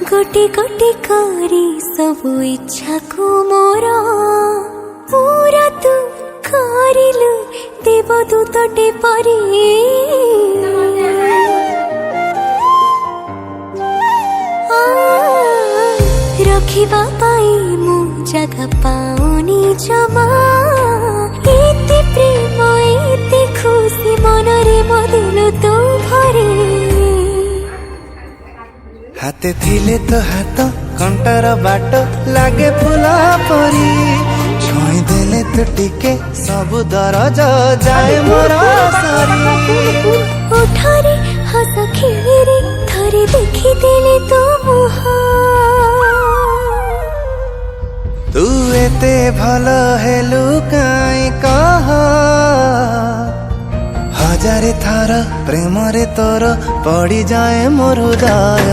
गोटे गोटे करी सब इच्छा को मोर पूरा तू करिलु देवदूतटे परी रखिबा पाई मु जगह पाउनी जमा एते प्रेम एते खुशी मनरे बदलु तो भरे हाथे थिले तो हाथ कंटर बाट लागे फुला परी छुई देले तो टिके सब दरज जाए मोर सारी उठारे हस खेरे थरे देखी देले तो मुहा तू एते भल हेलु काई कह हजारे थार प्रेम रे तोर पड़ी जाए मोर हृदय।